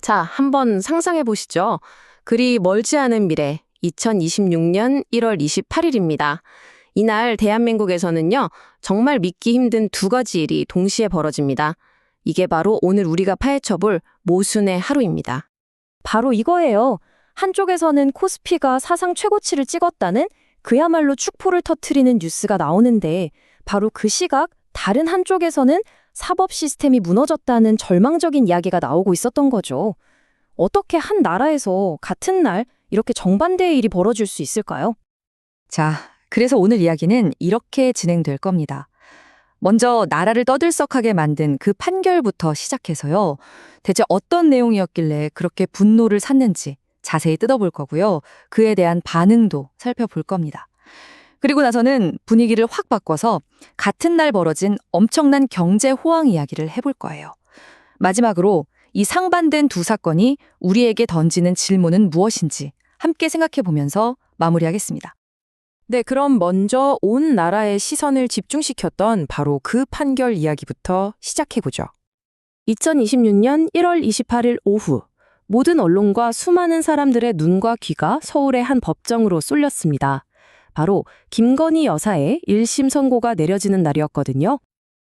자, 한번 상상해 보시죠. 그리 멀지 않은 미래, 2026년 1월 28일입니다. 이날 대한민국에서는요, 정말 믿기 힘든 두 가지 일이 동시에 벌어집니다. 이게 바로 오늘 우리가 파헤쳐볼 모순의 하루입니다. 바로 이거예요. 한쪽에서는 코스피가 사상 최고치를 찍었다는 그야말로 축포를 터트리는 뉴스가 나오는데 바로 그 시각 다른 한쪽에서는 사법 시스템이 무너졌다는 절망적인 이야기가 나오고 있었던 거죠. 어떻게 한 나라에서 같은 날 이렇게 정반대의 일이 벌어질 수 있을까요? 자, 그래서 오늘 이야기는 이렇게 진행될 겁니다. 먼저 나라를 떠들썩하게 만든 그 판결부터 시작해서요. 대체 어떤 내용이었길래 그렇게 분노를 샀는지 자세히 뜯어볼 거고요. 그에 대한 반응도 살펴볼 겁니다. 그리고 나서는 분위기를 확 바꿔서 같은 날 벌어진 엄청난 경제 호황 이야기를 해볼 거예요. 마지막으로 이 상반된 두 사건이 우리에게 던지는 질문은 무엇인지 함께 생각해 보면서 마무리하겠습니다. 네, 그럼 먼저 온 나라의 시선을 집중시켰던 바로 그 판결 이야기부터 시작해보죠. 2026년 1월 28일 오후, 모든 언론과 수많은 사람들의 눈과 귀가 서울의 한 법정으로 쏠렸습니다. 바로 김건희 여사의 1심 선고가 내려지는 날이었거든요.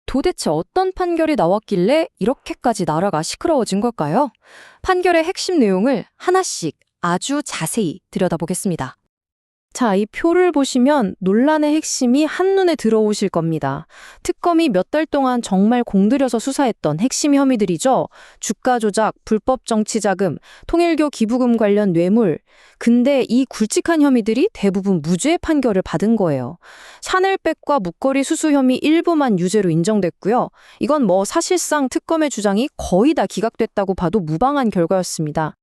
도대체 어떤 판결이 나왔길래 이렇게까지 나라가 시끄러워진 걸까요? 판결의 핵심 내용을 하나씩 아주 자세히 들여다보겠습니다. 자, 이 표를 보시면 논란의 핵심이 한눈에 들어오실 겁니다. 특검이 몇 달 동안 정말 공들여서 수사했던 핵심 혐의들이죠. 주가 조작, 불법 정치 자금, 통일교 기부금 관련 뇌물. 근데 이 굵직한 혐의들이 대부분 무죄 판결을 받은 거예요. 샤넬백과 목걸이 수수 혐의 일부만 유죄로 인정됐고요. 이건 뭐 사실상 특검의 주장이 거의 다 기각됐다고 봐도 무방한 결과였습니다.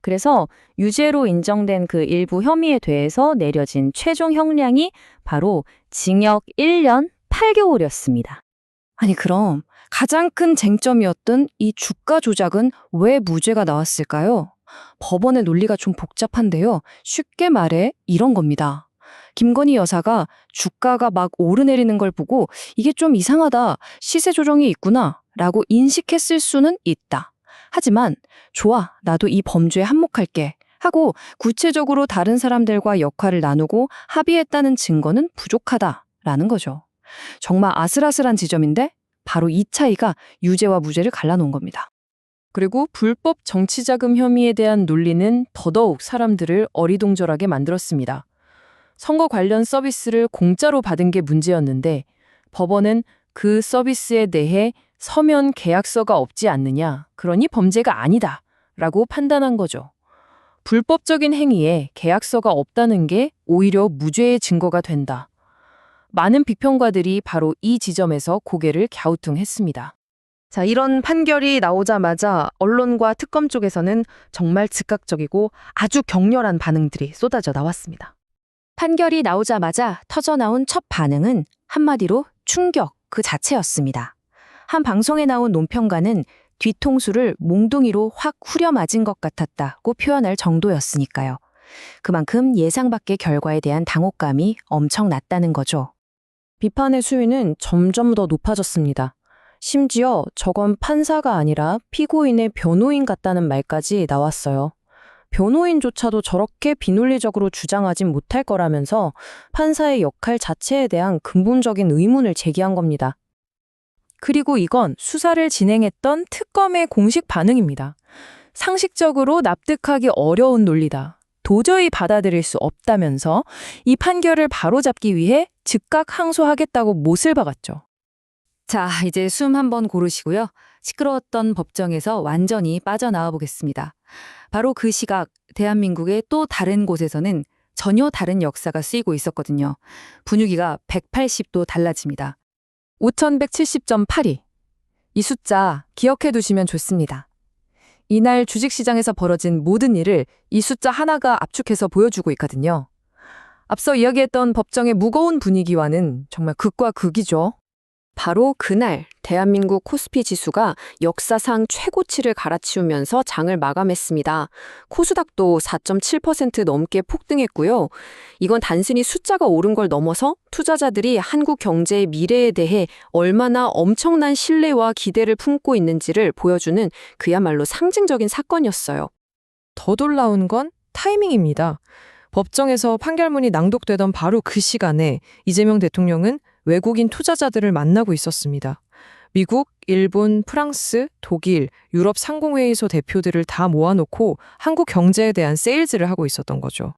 그래서 유죄로 인정된 그 일부 혐의에 대해서 내려진 최종 형량이 바로 징역 1년 8개월이었습니다. 아니 그럼 가장 큰 쟁점이었던 이 주가 조작은 왜 무죄가 나왔을까요? 법원의 논리가 좀 복잡한데요. 쉽게 말해 이런 겁니다. 김건희 여사가 주가가 막 오르내리는 걸 보고 이게 좀 이상하다, 시세 조정이 있구나 라고 인식했을 수는 있다. 하지만 좋아, 나도 이 범죄에 한몫할게 하고 구체적으로 다른 사람들과 역할을 나누고 합의했다는 증거는 부족하다라는 거죠. 정말 아슬아슬한 지점인데 바로 이 차이가 유죄와 무죄를 갈라놓은 겁니다. 그리고 불법 정치자금 혐의에 대한 논리는 더더욱 사람들을 어리둥절하게 만들었습니다. 선거 관련 서비스를 공짜로 받은 게 문제였는데 법원은 그 서비스에 대해 서면 계약서가 없지 않느냐, 그러니 범죄가 아니다 라고 판단한 거죠. 불법적인 행위에 계약서가 없다는 게 오히려 무죄의 증거가 된다. 많은 비평가들이 바로 이 지점에서 고개를 갸우뚱했습니다. 자, 이런 판결이 나오자마자 언론과 특검 쪽에서는 정말 즉각적이고 아주 격렬한 반응들이 쏟아져 나왔습니다. 판결이 나오자마자 터져나온 첫 반응은 한마디로 충격 그 자체였습니다. 한 방송에 나온 논평가는 뒤통수를 몽둥이로 확 후려맞은 것 같았다고 표현할 정도였으니까요. 그만큼 예상 밖의 결과에 대한 당혹감이 엄청났다는 거죠. 비판의 수위는 점점 더 높아졌습니다. 심지어 저건 판사가 아니라 피고인의 변호인 같다는 말까지 나왔어요. 변호인조차도 저렇게 비논리적으로 주장하진 못할 거라면서 판사의 역할 자체에 대한 근본적인 의문을 제기한 겁니다. 그리고 이건 수사를 진행했던 특검의 공식 반응입니다. 상식적으로 납득하기 어려운 논리다. 도저히 받아들일 수 없다면서 이 판결을 바로잡기 위해 즉각 항소하겠다고 못을 박았죠. 자, 이제 숨 한번 고르시고요. 시끄러웠던 법정에서 완전히 빠져나와 보겠습니다. 바로 그 시각 대한민국의 또 다른 곳에서는 전혀 다른 역사가 쓰이고 있었거든요. 분위기가 180도 달라집니다. 5170.82. 이 숫자 기억해 두시면 좋습니다. 이날 주식시장에서 벌어진 모든 일을 이 숫자 하나가 압축해서 보여주고 있거든요. 앞서 이야기했던 법정의 무거운 분위기와는 정말 극과 극이죠. 바로 그날 대한민국 코스피 지수가 역사상 최고치를 갈아치우면서 장을 마감했습니다. 코스닥도 4.7% 넘게 폭등했고요. 이건 단순히 숫자가 오른 걸 넘어서 투자자들이 한국 경제의 미래에 대해 얼마나 엄청난 신뢰와 기대를 품고 있는지를 보여주는 그야말로 상징적인 사건이었어요. 더 놀라운 건 타이밍입니다. 법정에서 판결문이 낭독되던 바로 그 시간에 이재명 대통령은 외국인 투자자들을 만나고 있었습니다. 미국, 일본, 프랑스, 독일, 유럽 상공회의소 대표들을 다 모아놓고 한국 경제에 대한 세일즈를 하고 있었던 거죠.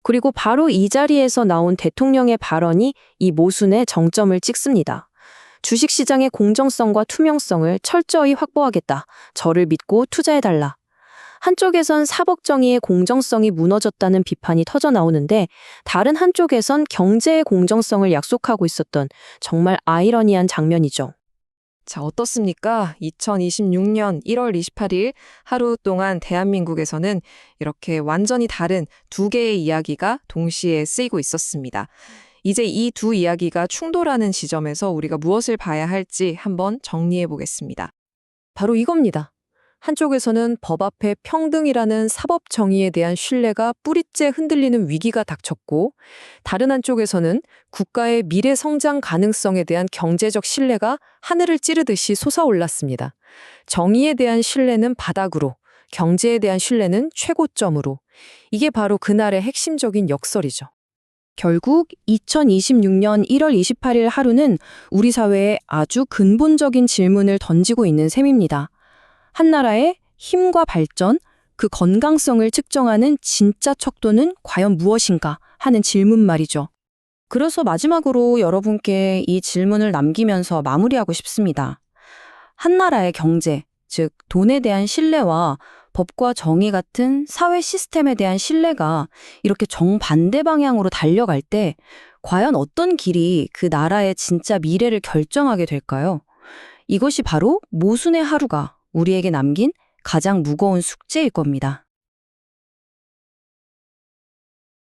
그리고 바로 이 자리에서 나온 대통령의 발언이 이 모순의 정점을 찍습니다. 주식시장의 공정성과 투명성을 철저히 확보하겠다. 저를 믿고 투자해달라. 한쪽에선 사법정의의 공정성이 무너졌다는 비판이 터져 나오는데 다른 한쪽에선 경제의 공정성을 약속하고 있었던 정말 아이러니한 장면이죠. 자, 어떻습니까? 2026년 1월 28일 하루 동안 대한민국에서는 이렇게 완전히 다른 두 개의 이야기가 동시에 쓰이고 있었습니다. 이제 이 두 이야기가 충돌하는 지점에서 우리가 무엇을 봐야 할지 한번 정리해 보겠습니다. 바로 이겁니다. 한쪽에서는 법 앞에 평등이라는 사법 정의에 대한 신뢰가 뿌리째 흔들리는 위기가 닥쳤고, 다른 한쪽에서는 국가의 미래 성장 가능성에 대한 경제적 신뢰가 하늘을 찌르듯이 솟아올랐습니다. 정의에 대한 신뢰는 바닥으로, 경제에 대한 신뢰는 최고점으로. 이게 바로 그날의 핵심적인 역설이죠. 결국 2026년 1월 28일 하루는 우리 사회에 아주 근본적인 질문을 던지고 있는 셈입니다. 한 나라의 힘과 발전, 그 건강성을 측정하는 진짜 척도는 과연 무엇인가 하는 질문 말이죠. 그래서 마지막으로 여러분께 이 질문을 남기면서 마무리하고 싶습니다. 한 나라의 경제, 즉 돈에 대한 신뢰와 법과 정의 같은 사회 시스템에 대한 신뢰가 이렇게 정반대 방향으로 달려갈 때 과연 어떤 길이 그 나라의 진짜 미래를 결정하게 될까요? 이것이 바로 모순의 하루가 우리에게 남긴 가장 무거운 숙제일 겁니다.